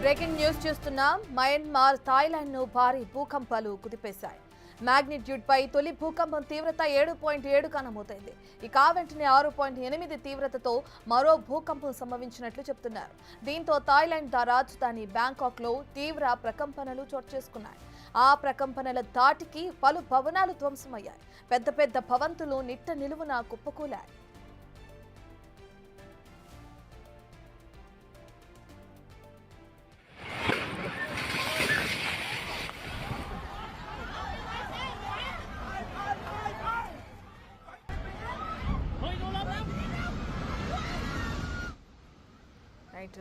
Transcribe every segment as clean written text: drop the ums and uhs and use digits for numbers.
Breaking news చూస్తున్నాం. Myanmar, Thailand ను భారీ భూకంపాలు కుదిపేశాయి. మ్యాగ్నిట్యూడ్ పై తొలి భూకంపం తీవ్రత 7.7గా నమోదైంది. ఇక వెంటనే 6.8 తీవ్రతతో మరో భూకంపం సంభవించినట్లు చెబుతున్నారు. దీంతో థాయిలాండ్ రాజధాని బ్యాంకాక్ లో తీవ్ర ప్రకంపనలు చోటు చేసుకున్నాయి. ఆ ప్రకంపనల ధాటికి పలు భవనాలు ధ్వంసమయ్యాయి. పెద్ద పెద్ద భవంతులు నిట్ట నిలువున కుప్పకూలాయి.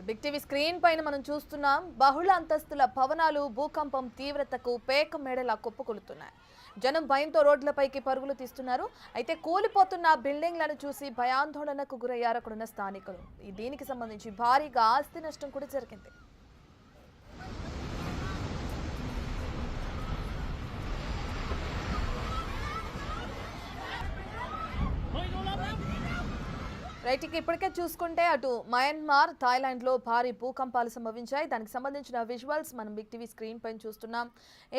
బిగ్ టీవీ స్క్రీన్ పైన మనం చూస్తున్నాం. బహుళ అంతస్తుల భవనాలు భూకంపం తీవ్రతకు పేక మేడలా కుప్పకూలుతున్నాయి. జనం భయంతో రోడ్లపైకి పరుగులు తీస్తున్నారు. అయితే కూలిపోతున్న బిల్డింగ్లను చూసి భయాందోళనకు గురయ్యారు అక్కడున్న స్థానికులు. దీనికి సంబంధించి భారీగా ఆస్తి నష్టం కూడా జరిగింది. ఇప్పటికే చూసుకుంటే అటు మయన్మార్, థాయిలాండ్ లో భారీ భూకంపాలు సంభవించాయి. దానికి సంబంధించిన విజువల్స్ మనం బిగ్ టీవీ స్క్రీన్ పైన చూస్తున్నాం.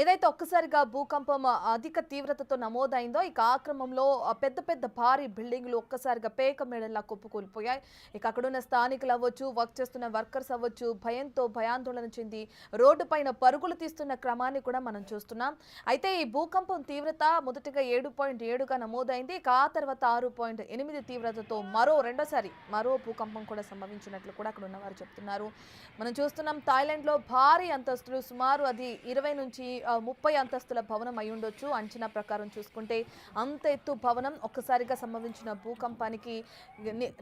ఏదైతే ఒక్కసారిగా భూకంపం అధిక తీవ్రతతో నమోదైందో ఇక ఆ క్రమంలో పెద్ద పెద్ద భారీ బిల్డింగ్లు ఒక్కసారిగా పేక మేడల్లా కుప్పకూలిపోయాయి. ఇక అక్కడున్న స్థానికులు అవ్వచ్చు, వర్క్ చేస్తున్న వర్కర్స్ అవ్వచ్చు, భయంతో భయాందోళన చెంది రోడ్డు పైన పరుగులు తీస్తున్న క్రమాన్ని కూడా మనం చూస్తున్నాం. అయితే ఈ భూకంపం తీవ్రత మొదటిగా 7.7గా నమోదైంది. ఇక ఆ తర్వాత 6.8 తీవ్రతతో మరో భూకంపం కూడా సంభవించినట్లు కూడా అక్కడ ఉన్నవారు చెప్తున్నారు. మనం చూస్తున్నాం థాయిలాండ్ లో భారీ అంతస్తులు, సుమారు అది 20 నుంచి 30 అంతస్తుల భవనం అయి ఉండొచ్చు. అంచనా ప్రకారం చూసుకుంటే అంత ఎత్తు భవనం ఒక్కసారిగా సంభవించిన భూకంపానికి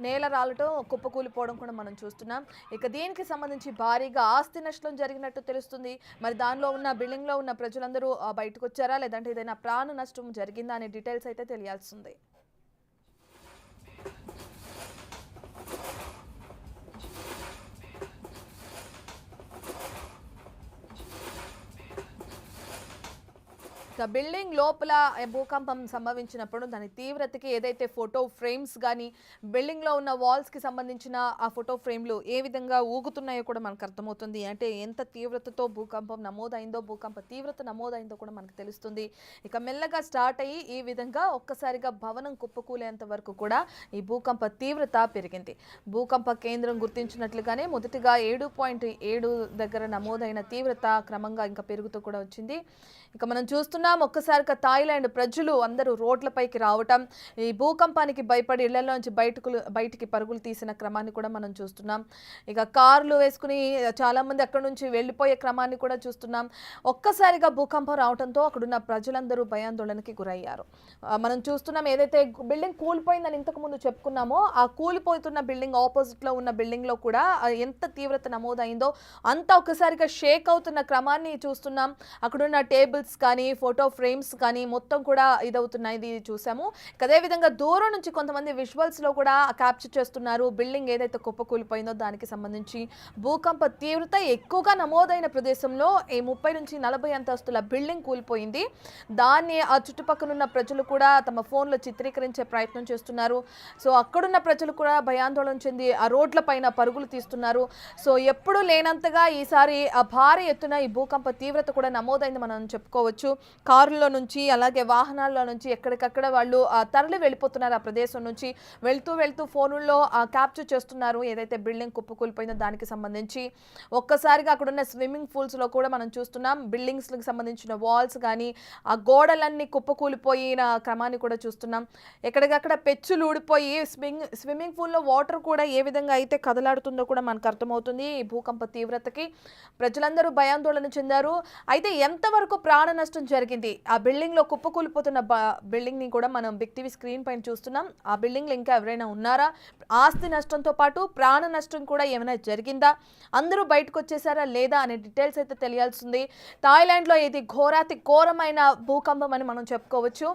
నేల రాలటం, కుప్పకూలిపోవడం కూడా మనం చూస్తున్నాం. ఇక దీనికి సంబంధించి భారీగా ఆస్తి నష్టం జరిగినట్టు తెలుస్తుంది. మరి దానిలో ఉన్న బిల్డింగ్ లో ఉన్న ప్రజలందరూ బయటకు వచ్చారా, లేదంటే ఏదైనా ప్రాణ నష్టం జరిగిందా అనే డీటెయిల్స్ అయితే తెలియాల్సింది. బిల్డింగ్ లోపల భూకంపం సంభవించినప్పుడు దాని తీవ్రతకి ఏదైతే ఫోటో ఫ్రేమ్స్ కానీ బిల్డింగ్లో ఉన్న వాల్స్కి సంబంధించిన ఆ ఫోటో ఫ్రేమ్లు ఏ విధంగా ఊగుతున్నాయో కూడా మనకు అర్థమవుతుంది. అంటే ఎంత తీవ్రతతో భూకంపం నమోదైందో, భూకంప తీవ్రత నమోదైందో కూడా మనకు తెలుస్తుంది. ఇక మెల్లగా స్టార్ట్ అయ్యి ఈ విధంగా ఒక్కసారిగా భవనం కుప్పకూలేంత వరకు కూడా ఈ భూకంప తీవ్రత పెరిగింది. భూకంప కేంద్రం గుర్తించినట్లుగానే మొదటిగా 7.7 దగ్గర నమోదైన తీవ్రత క్రమంగా ఇంకా పెరుగుతూ కూడా వచ్చింది. ఇక మనం చూస్తున్నాం ఒక్కసారిగా థాయిలాండ్ ప్రజలు అందరూ రోడ్లపైకి రావటం, ఈ భూకంపానికి భయపడి ఇళ్లలోంచి బయటికి పరుగులు తీసిన క్రమాన్ని కూడా మనం చూస్తున్నాం. ఇక కార్లు వేసుకుని చాలా మంది అక్కడి నుంచి వెళ్ళిపోయే క్రమాన్ని కూడా చూస్తున్నాం. ఒక్కసారిగా భూకంపం రావడంతో అక్కడున్న ప్రజలందరూ భయాందోళనకి గురయ్యారు. మనం చూస్తున్నాం ఏదైతే బిల్డింగ్ కూలిపోయిందని ఇంతకు ముందు చెప్పుకున్నామో ఆ కూలిపోతున్న బిల్డింగ్ ఆపోజిట్ లో ఉన్న బిల్డింగ్ లో కూడా ఎంత తీవ్రత నమోదైందో అంతా ఒక్కసారిగా షేక్ అవుతున్న క్రమాన్ని చూస్తున్నాం. అక్కడున్న టేబుల్స్ కానీ ఫోటో ఫ్రేమ్స్ కానీ మొత్తం కూడా ఇదవుతున్నాయి, ఇది చూసాము. అదేవిధంగా దూరం నుంచి కొంతమంది విజువల్స్ లో కూడా క్యాప్చర్ చేస్తున్నారు. బిల్డింగ్ ఏదైతే కుప్పకూలిపోయిందో దానికి సంబంధించి భూకంప తీవ్రత ఎక్కువగా నమోదైన ప్రదేశంలో ఈ 30 నుంచి 40 అంతస్తుల బిల్డింగ్ కూలిపోయింది. దాన్ని ఆ చుట్టుపక్కల ప్రజలు కూడా తమ ఫోన్లో చిత్రీకరించే ప్రయత్నం చేస్తున్నారు. సో అక్కడున్న ప్రజలు కూడా భయాందోళన చెంది ఆ రోడ్ల పైన పరుగులు తీస్తున్నారు. సో ఎప్పుడు లేనంతగా ఈసారి ఆ భారీ ఎత్తున ఈ భూకంప తీవ్రత కూడా నమోదైంది మనం చెప్పుకోవచ్చు. కారుల్లో నుంచి అలాగే వాహనాల్లో నుంచి ఎక్కడికక్కడ వాళ్ళు తరలి వెళ్ళిపోతున్నారు. ఆ ప్రదేశం నుంచి వెళ్తూ ఫోనుల్లో క్యాప్చర్ చేస్తున్నారు ఏదైతే బిల్డింగ్ కుప్పకూలిపోయిందో దానికి సంబంధించి. ఒక్కసారిగా అక్కడున్న స్విమ్మింగ్ పూల్స్లో కూడా మనం చూస్తున్నాం బిల్డింగ్స్కి సంబంధించిన వాల్స్ కానీ ఆ గోడలన్నీ కుప్పకూలిపోయిన క్రమాన్ని కూడా చూస్తున్నాం. ఎక్కడికక్కడ పెచ్చులు ఊడిపోయి స్విమ్మింగ్ పూల్లో వాటర్ కూడా ఏ విధంగా అయితే కదలాడుతుందో కూడా మనకు అర్థమవుతుంది. ఈ భూకంప తీవ్రతకి ప్రజలందరూ భయాందోళన చెందారు. అయితే ఎంతవరకు ప్రాణ నష్టం జరిగింది, ఆ బిల్డింగ్ లో కుప్పకూలిపోతున్న బిల్డింగ్ ని కూడా మనం బిగ్ టీవీ స్క్రీన్ పైన చూస్తున్నాం. ఆ బిల్డింగ్ లో ఇంకా ఎవరైనా ఉన్నారా, ఆస్తి నష్టంతో పాటు ప్రాణ నష్టం కూడా ఏమైనా జరిగిందా, అందరూ బయటకు వచ్చేసారా లేదా అనే డీటెయిల్స్ అయితే తెలియాల్సింది. థాయిలాండ్ లో ఇది ఘోరమైన భూకంపం అని మనం చెప్పుకోవచ్చు.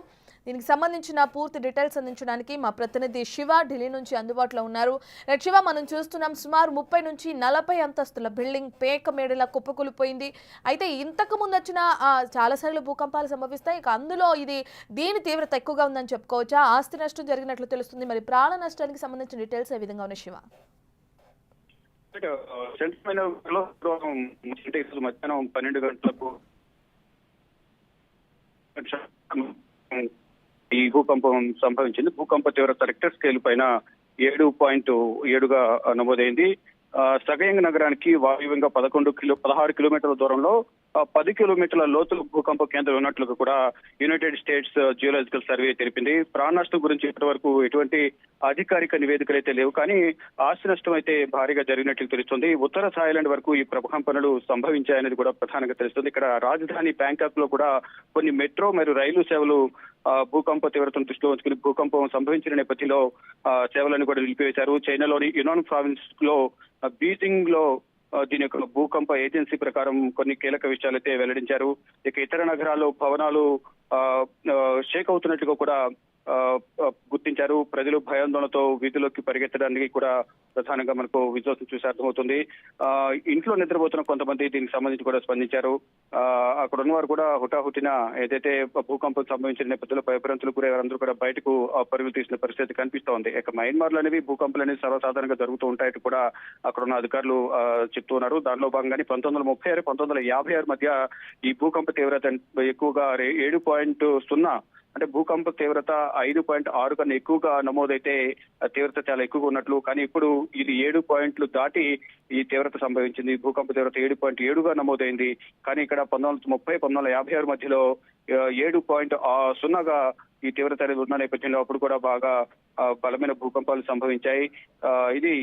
దీనికి సంబంధించిన పూర్తి డీటెయిల్స్ అందించడానికి మా ప్రతినిధి శివ ఢిల్లీ నుంచి అందుబాటులో ఉన్నారు. శివ, మనం చూస్తున్నాం సుమారు 30 నుంచి 40 అంతస్తుల బిల్డింగ్ పేక మేడలా కుప్పకూలిపోయింది. అయితే ఇంతకు ముందు వచ్చిన చాలాసార్లు భూకంపాలు సంభవిస్తాయి, ఇక అందులో దీని తీవ్రత ఎక్కువగా ఉందని చెప్పుకోవచ్చా? ఆస్తి నష్టం జరిగినట్లు తెలుస్తుంది. మరి ప్రాణ నష్టానికి సంబంధించిన డీటెయిల్స్ ఏ విధంగా ఉన్నాయి శివ? సెంట్రల్ మధ్యాహ్నం 12 గంటలకు ఈ భూకంపం సంభవించింది. భూకంప తీవ్రత రిక్టర్ స్కేల్ పైన 7.7గా నమోదైంది. సగయంగ్ నగరానికి వాయువ్యంగా 16 కిలోమీటర్ల దూరంలో 10 కిలోమీటర్ల లోతులు భూకంప కేంద్రం ఉన్నట్లుగా కూడా యునైటెడ్ స్టేట్స్ జియోలాజికల్ సర్వే తెలిపింది. ప్రాణ నష్టం గురించి ఇప్పటి వరకు ఎటువంటి అధికారిక నివేదికలు అయితే లేవు, కానీ ఆస్తి నష్టం అయితే భారీగా జరిగినట్లు తెలుస్తుంది. ఉత్తర థాయిలాండ్ వరకు ఈ ప్రకంపనలు సంభవించాయనేది కూడా ప్రధానంగా తెలుస్తుంది. ఇక్కడ రాజధాని బ్యాంకాక్ లో కూడా కొన్ని మెట్రో మరియు రైలు సేవలు భూకంప తీవ్రతను దృష్టిలో ఉంచుకుని భూకంపం సంభవించిన నేపథ్యంలో సేవలను కూడా నిలిపివేశారు. చైనాలోని యునాన్ ప్రావిన్స్ లో బీజింగ్ లో దీని యొక్క భూకంప ఏజెన్సీ ప్రకారం కొన్ని కీలక విషయాలైతే వెల్లడించారు. ఇక ఇతర నగరాల్లో భవనాలు షేక్ అవుతున్నట్లుగా కూడా గుర్తించారు. ప్రజలు భయాందోళనతో వీధిలోకి పరిగెత్తడానికి కూడా ప్రధానంగా మనకు విజువల్స్ చూసి అర్థమవుతుంది. ఇంట్లో నిద్రపోతున్న కొంతమంది దీనికి సంబంధించి కూడా స్పందించారు. అక్కడ ఉన్నవారు కూడా హుటాహుటిన ఏదైతే భూకంపం సంభవించిన నేపథ్యంలో భయభ్రాంతులకు గురయ్యారందరూ కూడా బయటకు పరుగులు తీసిన పరిస్థితి కనిపిస్తోంది. ఇక మయన్మార్ లో అనేవి భూకంపాలు అనేవి సర్వసాధారణంగా జరుగుతూ ఉంటాయని కూడా అక్కడ ఉన్న అధికారులు చెప్తూ ఉన్నారు. దానిలో భాగంగానే 1936, 1956 మధ్య ఈ భూకంప తీవ్రత ఎక్కువగా 7.0 అంటే భూకంప తీవ్రత 5.6 కన్నా ఎక్కువగా నమోదైతే తీవ్రత చాలా ఎక్కువగా ఉన్నట్లు, కానీ ఇప్పుడు ఇది 7 పాయింట్లు దాటి ఈ తీవ్రత సంభవించింది. భూకంప తీవ్రత 7.7గా నమోదైంది. కానీ ఇక్కడ 1930, 1956 మధ్యలో 7.0గా ఈ తీవ్రత అనేది ఉన్న నేపథ్యంలో అప్పుడు కూడా బాగా బలమైన భూకంపాలు సంభవించాయి. ఇది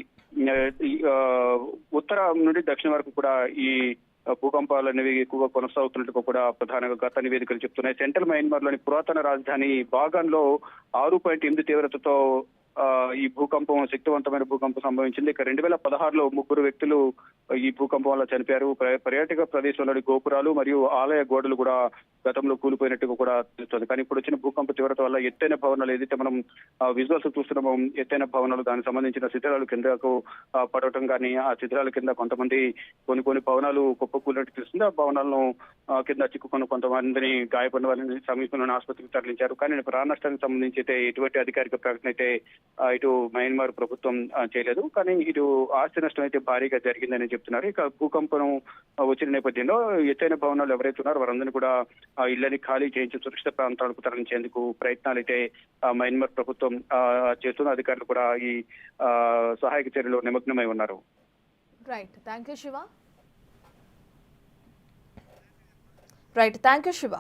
ఉత్తర నుండి దక్షిణ వరకు కూడా ఈ భూకంపాలు అనేవి ఎక్కువగా కొనసాగుతున్నట్టు కూడా ప్రధానంగా గత నివేదికలు చెప్తున్నాయి. సెంట్రల్ మయన్మార్ లోని పురాతన రాజధాని బాగాన్లో 6.8 తీవ్రతతో ఈ భూకంపం శక్తివంతమైన భూకంపం సంభవించింది. ఇక 2016లో 3 వ్యక్తులు ఈ భూకంపం వల్ల చనిపోయారు. పర్యాటక ప్రదేశంలోని గోపురాలు మరియు ఆలయ గోడలు కూడా గతంలో కూలిపోయినట్టుగా కూడా తెలుస్తుంది. కానీ ఇప్పుడు వచ్చిన భూకంప తీవ్రత వల్ల ఎత్తైన భవనాలు ఏదైతే మనం విజువల్స్ చూస్తున్నామో, ఎత్తైన భవనాలు దానికి సంబంధించిన శిథిలాలు కిందకు పడటం కానీ, ఆ శిథిలాల కింద కొంతమంది కొన్ని భవనాలు కుప్పకూలినట్టు తెలుస్తుంది. ఆ భవనాలను కింద చిక్కుకున్న కొంతమందిని గాయపడిన వారిని సమీపంలోని ఆసుపత్రికి తరలించారు. కానీ ప్రాణ నష్టానికి సంబంధించి అయితే ఎటువంటి అధికారిక ప్రకటన అయితే ఇటు మయన్మార్ ప్రభుత్వం చేయలేదు. కానీ ఇటు ఆస్తి నష్టం అయితే భారీగా జరిగిందని చెప్తున్నారు. ఇక భూకంపం వచ్చిన నేపథ్యంలో ఎత్తైన భవనాలు ఎవరైతే ఉన్నారో వారందరినీ కూడా ఇళ్లని ఖాళీ చేయించి సురక్షిత ప్రాంతాలకు తరలించేందుకు ప్రయత్నాలు అయితే మయన్మార్ ప్రభుత్వం చేస్తున్న అధికారులు కూడా ఈ సహాయక చర్యలో నిమగ్నమై ఉన్నారు. Right, thank you Shiva. Right, thank you Shiva.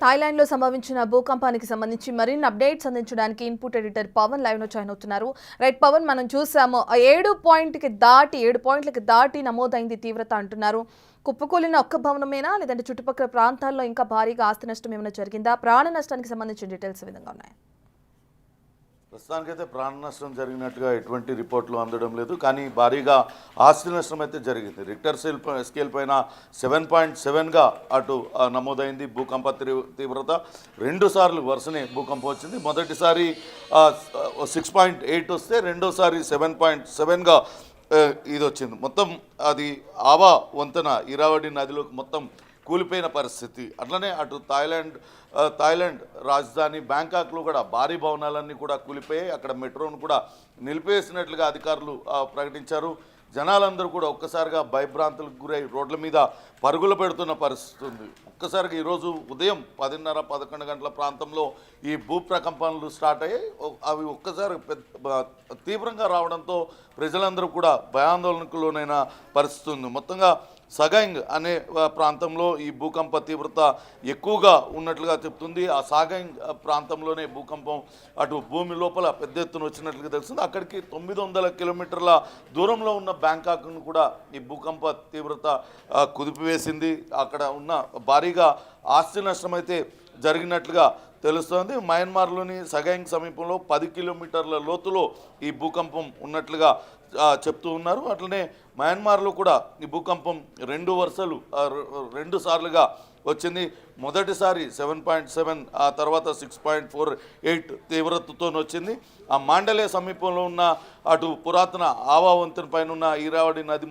థాయిలాండ్లో సంభవించిన భూకంపానికి సంబంధించి మరిన్ని అప్డేట్స్ అందించడానికి ఇన్పుట్ ఎడిటర్ పవన్ లైవ్లో జాయిన్ అవుతున్నారు. రైట్ పవన్, మనం చూసాము 7 పాయింట్లకి దాటి నమోదైంది తీవ్రత అంటున్నారు. కుప్పకూలిన ఒక్క భవనమేనా, లేదంటే చుట్టుపక్కల ప్రాంతాల్లో ఇంకా భారీగా ఆస్తి నష్టం ఏమైనా జరిగిందా? ప్రాణ నష్టానికి సంబంధించిన డీటెయిల్స్ విధంగా ఉన్నాయి. ప్రస్తుతానికైతే ప్రాణ నష్టం జరిగినట్టుగా ఎటువంటి రిపోర్ట్లు అందడం లేదు, కానీ భారీగా ఆస్తి నష్టం అయితే జరిగింది. రిక్టర్ స్కేల్ పైన 7.7గా అటు నమోదైంది భూకంప తీవ్రత. 2 సార్లు వరుసనే భూకంపం వచ్చింది. మొదటిసారి 6.8 వస్తే రెండోసారి 7.7గా ఇది వచ్చింది. మొత్తం అది ఆవా వంతెన ఇరావడి నదిలోకి మొత్తం కూలిపోయిన పరిస్థితి. అట్లనే అటు థాయిలాండ్ రాజధాని బ్యాంకాక్లో కూడా భారీ భవనాలన్నీ కూడా కూలిపోయాయి. అక్కడ మెట్రోను కూడా నిలిపేసినట్లుగా అధికారులు ప్రకటించారు. జనాలందరూ కూడా ఒక్కసారిగా భయభ్రాంతులకు గురై రోడ్ల మీద పరుగులు పెడుతున్న పరిస్థితి ఉంది. ఒక్కసారిగా ఈరోజు ఉదయం 10:30, 11 గంటల ప్రాంతంలో ఈ భూ ప్రకంపనలు స్టార్ట్ అయ్యాయి. అవి ఒక్కసారి తీవ్రంగా రావడంతో ప్రజలందరూ కూడా భయాందోళనకు లోనైన పరిస్థితి ఉంది. మొత్తంగా సగంగ్ అనే ప్రాంతంలో ఈ భూకంప తీవ్రత ఎక్కువగా ఉన్నట్లుగా చెప్తుంది. ఆ సాగంగ్ ప్రాంతంలోనే భూకంపం అటు భూమి లోపల పెద్ద ఎత్తున వచ్చినట్లుగా తెలుస్తుంది. అక్కడికి 900 కిలోమీటర్ల దూరంలో ఉన్న బ్యాంకాక్ను కూడా ఈ భూకంప తీవ్రత కుదిపివేసింది. అక్కడ ఉన్న భారీగా ఆస్తి నష్టం అయితే జరిగినట్లుగా తెలుస్తోంది. మయన్మార్లోని సగంగ్ సమీపంలో 10 కిలోమీటర్ల లోతులో ఈ భూకంపం ఉన్నట్లుగా చెప్తూ ఉన్నారు. అట్లనే మయన్మార్లో కూడా ఈ భూకంపం 2 సార్లుగా వచ్చింది. మొదటిసారి 7.7, ఆ తర్వాత 6.48 తీవ్రతతో వచ్చింది. ఆ మాండలే సమీపంలో ఉన్న అటు పురాతన ఆవా వంతెన పైన ఉన్న ఈరావడి నది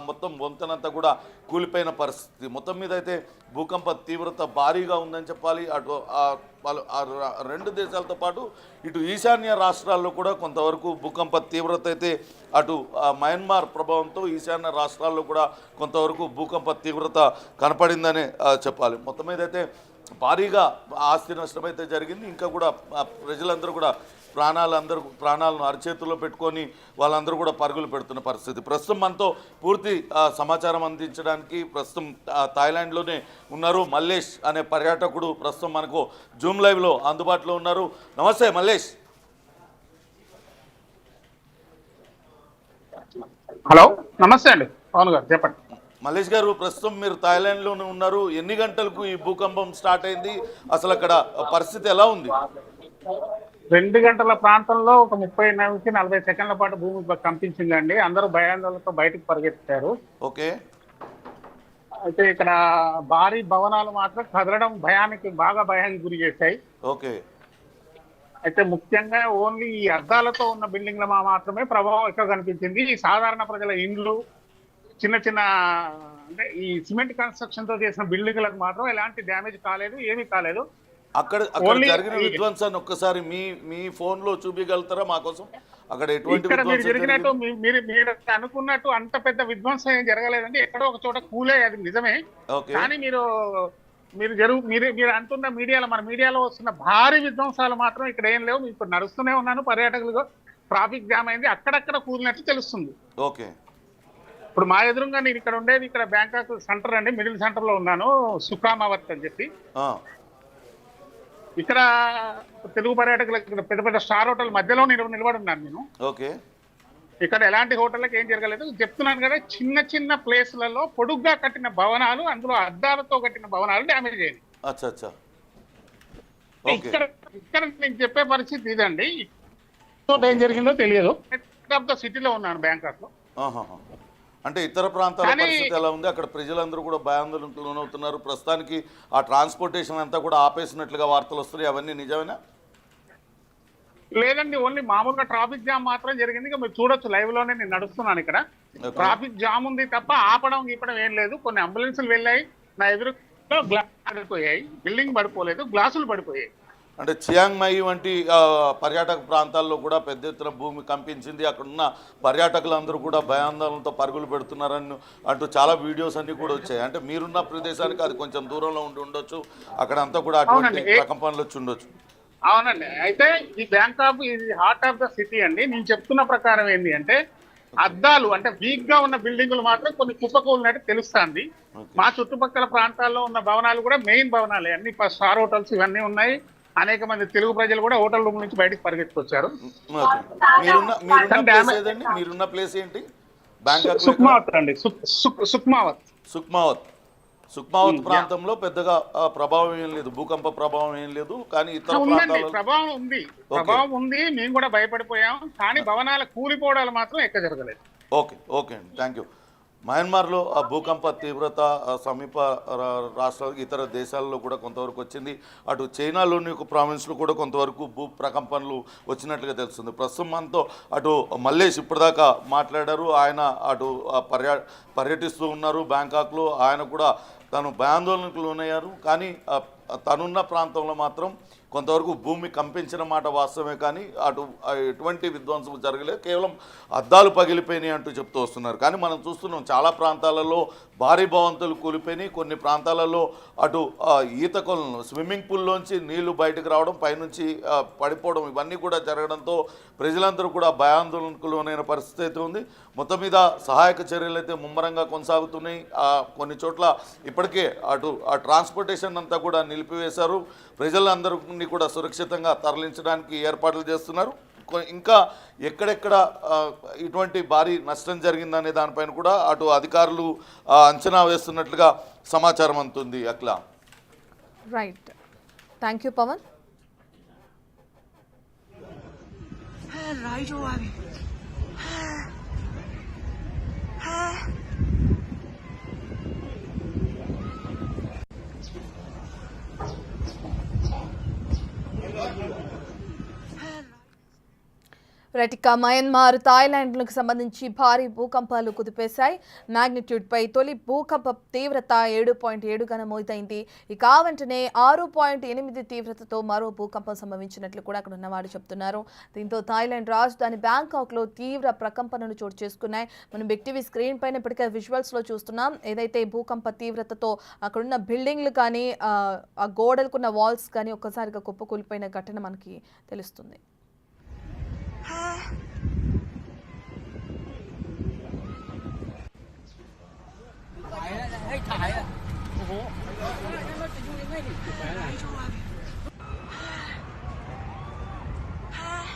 మొత్తం వంతెనంతా కూడా కూలిపోయిన పరిస్థితి. మొత్తం మీద అయితే భూకంప తీవ్రత భారీగా ఉందని చెప్పాలి. అటు రెండు దేశాలతో పాటు ఇటు ఈశాన్య రాష్ట్రాల్లో కూడా కొంతవరకు భూకంప తీవ్రత అయితే అటు మయన్మార్ ప్రభావంతో ఈశాన్య రాష్ట్రాల్లో కూడా కొంతవరకు భూకంప తీవ్రత కనపడిందనే చెప్పాలి. మొత్తం మీద అయితే భారీగా ఆస్తి నష్టం అయితే జరిగింది. ఇంకా కూడా ప్రజలందరూ కూడా ప్రాణాలను అరచేతుల్లో పెట్టుకొని వాళ్ళందరూ కూడా పరుగులు పెడుతున్న పరిస్థితి. ప్రస్తుతం మనతో పూర్తి సమాచారం అందించడానికి ప్రస్తుతం థాయిలాండ్లోనే ఉన్నారు మల్లేష్ అనే పర్యాటకుడు. ప్రస్తుతం మనకు జూమ్ లైవ్లో అందుబాటులో ఉన్నారు. నమస్తే మల్లేష్. హలో, నమస్తే అండి. పవన్ గారు చెప్పండి. మల్లేష్ గారు, ప్రస్తుతం మీరు థాయిలాండ్లోనే ఉన్నారు. ఎన్ని గంటలకు ఈ భూకంపం స్టార్ట్ అయింది? అసలు అక్కడ పరిస్థితి ఎలా ఉంది? 2 గంటల ప్రాంతంలో ఒక 30 నుంచి 40 సెకండ్ల పాటు భూమి కంపించిందండి. అందరూ భయాందోళనతో బయటకు పరిగెత్తారు. ఓకే. అయితే ఇక్కడ భారీ భవనాలు మాత్రం కదలడం బాగా భయానికి గురి చేశాయి. ఓకే. అయితే ముఖ్యంగా ఓన్లీ ఈ అద్దాలతో ఉన్న బిల్డింగ్ల మాత్రమే ప్రభావం ఎక్కువ కనిపించింది. ఈ సాధారణ ప్రజల ఇండ్లు, చిన్న చిన్న అంటే ఈ సిమెంట్ కన్స్ట్రక్షన్ తో చేసిన బిల్డింగ్లకు మాత్రం ఎలాంటి డ్యామేజ్ కాలేదు, ఏమీ కాలేదు. అక్కడ జరిగిన విధ్వంసాన్ని ఒక్కసారి మీ ఫోన్ లో చూపించగలుగుతారా మా కోసం? అక్కడ ఎటువంటి మీరు జరిగినట్టు మీరు అనుకున్నట్టు అంత పెద్ద విధ్వంసం ఏం జరగలేదండి. ఎక్కడో ఒక చోట కూలే, అది నిజమే. కానీ మీరు అంటున్న మన మీడియాలో వస్తున్న భారీ విధ్వంసాలు మాత్రం ఇక్కడ ఏం లేవు. ఇప్పుడు నడుస్తూనే ఉన్నాను, పర్యాటకులు ట్రాఫిక్ జామ్ అయింది, అక్కడక్కడ కూలినట్టు తెలుస్తుంది. ఓకే. ఇప్పుడు మా ఎదురుగా నేను ఇక్కడ బ్యాంకాక్ సెంటర్ అండి, మిడిల్ సెంటర్ లో ఉన్నాను, సుఖామావత్ అని చెప్పి. ఇక్కడ తెలుగు పర్యాటకులకు ఇక్కడ పెద్ద పెద్ద స్టార్ హోటల్ మధ్యలో నిలబడి ఉన్నాను నేను. ఓకే. ఇక్కడ ఎలాంటి హోటళ్ళకి ఏం జరగలేదు. చెప్తున్నాను కదా, చిన్న చిన్న ప్లేస్లలో పొడుగ్గా కట్టిన భవనాలు, అందులో అద్దాలతో కట్టిన భవనాలు డ్యామేజ్ అయ్యాయి. ఇక్కడ నేను చెప్పే పరిస్థితి ఇదండి. ఏం జరిగిందో తెలియదు. సిటీలో ఉన్నాను, బ్యాంకాక్ లో. అంటే ఇతర ప్రాంతాల పరిస్థితి ఎలా ఉంది? అక్కడ ప్రజలందరూ కూడా భయాందోళనకు లోనవుతున్నారు. ప్రస్తుతానికి ఆ ట్రాన్స్పోర్టేషన్ అంతా కూడా ఆపేసినట్లుగా వార్తలు వస్తున్నాయి. అవన్నీ నిజమేనా? లేదండి, ఓన్లీ మామూలుగా ట్రాఫిక్ జామ్ మాత్రం జరిగింది. మీరు చూడొచ్చు, లైవ్ లోనే నేను నడుస్తున్నాను. ఇక్కడ ట్రాఫిక్ జామ్ ఉంది తప్ప ఆపడం ఏం లేదు. కొన్ని అంబులెన్సులు వెళ్ళాయి, నా ఎదురులో గ్లాస్ పడిపోయాయి, బిల్డింగ్ పడిపోలేదు, గ్లాసులు పడిపోయాయి. అంటే చియాంగ్ మై వంటి పర్యాటక ప్రాంతాల్లో కూడా పెద్ద ఎత్తున భూమి కంపించింది. అక్కడున్న పర్యాటకులందరూ కూడా భయాందోళనతో పరుగులు పెడుతున్నారని అంటూ చాలా వీడియోస్ అన్ని కూడా వచ్చాయి. అంటే మీరున్న ప్రదేశానికి అది కొంచెం దూరంలో ఉండొచ్చు, అక్కడ అంతా కూడా అటువంటి ప్రకంపనలు వచ్చి ఉండొచ్చు. అవునండి. అయితే ఈ బ్యాంకాక్ ఇది హార్ట్ ఆఫ్ ద సిటీ అండి. నేను చెప్తున్న ప్రకారం ఏంటి అంటే, అద్దాలు అంటే వీక్ గా ఉన్న బిల్డింగులు మాత్రం కొన్ని కుప్పకూలినట్టు తెలుస్తుంది. మా చుట్టుపక్కల ప్రాంతాల్లో ఉన్న భవనాలు కూడా మెయిన్ భవనాలే, అన్ని స్టార్ హోటల్స్ ఇవన్నీ ఉన్నాయి. అనేక మంది తెలుగు ప్రజలు కూడా హోటల్ రూమ్ నుంచి బయటకు పరిగెత్తుకొచ్చారు. మీరున్న ప్లేస్ ఏంటి? సుఖ్మావత్ అండి, సుఖ్మావత్ ప్రాంతంలో పెద్దగా ప్రభావం ఏం లేదు, భూకంప ప్రభావం ఏం లేదు. కానీ ఇతర ప్రభావం ఉంది. మేము కూడా భయపడిపోయాం. కానీ భవనాల కూలిపోవడాలు మాత్రం ఎక్కడ జరగలేదు. ఓకే అండి, థ్యాంక్ యూ. మయన్మార్లో ఆ భూకంప తీవ్రత సమీప రాష్ట్రాలకు ఇతర దేశాల్లో కూడా కొంతవరకు వచ్చింది. అటు చైనాలోని ఒక ప్రావిన్స్లో కూడా కొంతవరకు భూ ప్రకంపనలు వచ్చినట్లుగా తెలుస్తుంది. ప్రస్తుతం మనతో అటు మల్లేష్ ఇప్పటిదాకా మాట్లాడారు. ఆయన అటు పర్యటిస్తూ ఉన్నారు బ్యాంకాక్లో. ఆయన కూడా తను భయాందోళనకు లోనయ్యారు. కానీ తనున్న ప్రాంతంలో మాత్రం కొంతవరకు భూమి కంపించిన మాట వాస్తవమే, కానీ అటు ఎటువంటి విధ్వంసం జరగలేదు, కేవలం అద్దాలు పగిలిపోయినాయి అంటూ చెప్తూ వస్తున్నారు. కానీ మనం చూస్తున్నాం చాలా ప్రాంతాలలో భారీ భవంతులు కూలిపోయినాయి. కొన్ని ప్రాంతాలలో అటు ఈత కొలను, స్విమ్మింగ్ పూల్లోంచి నీళ్లు బయటకు రావడం, పైనుంచి పడిపోవడం, ఇవన్నీ కూడా జరగడంతో ప్రజలందరూ కూడా భయాందోళనకు లోనైన పరిస్థితి అయితే ఉంది. మొత్తం మీద సహాయక చర్యలు అయితే ముమ్మరంగా కొనసాగుతున్నాయి. కొన్ని చోట్ల ఇప్పటికే అటు ఆ ట్రాన్స్పోర్టేషన్ అంతా కూడా నిలిపివేశారు. ప్రజలందరినీ కూడా సురక్షితంగా తరలించడానికి ఏర్పాట్లు చేస్తున్నారు. ఇంకా ఎక్కడెక్కడ ఇటువంటి భారీ నష్టం జరిగిందనే దానిపైన కూడా అటు అధికారులు అంచనా వేస్తున్నట్లుగా సమాచారం అందుతుంది. అట్లా రైట్, థ్యాంక్ యూ పవన్. ఇక మయన్మార్ థాయిలాండ్లకు సంబంధించి భారీ భూకంపాలు కుదిపేశాయి. మ్యాగ్నిట్యూడ్ పై తొలి భూకంప తీవ్రత 7.7గా నమోదైంది. ఇక ఆ వెంటనే 6.8 తీవ్రతతో మరో భూకంపం సంభవించినట్లు కూడా అక్కడ ఉన్నవారు చెప్తున్నారు. దీంతో థాయిలాండ్ రాజధాని బ్యాంకాక్ లో తీవ్ర ప్రకంపనలు చోటు చేసుకున్నాయి. మనం బిగ్ టీవీ స్క్రీన్ పైన ఇప్పటికే విజువల్స్ లో చూస్తున్నాం. ఏదైతే భూకంప తీవ్రతతో అక్కడున్న బిల్డింగ్లు కానీ ఆ గోడలకున్న వాల్స్ కానీ ఒక్కసారిగా కుప్పకూలిపోయిన ఘటన మనకి తెలుస్తుంది.ถ่ายอ่ะโอ้โห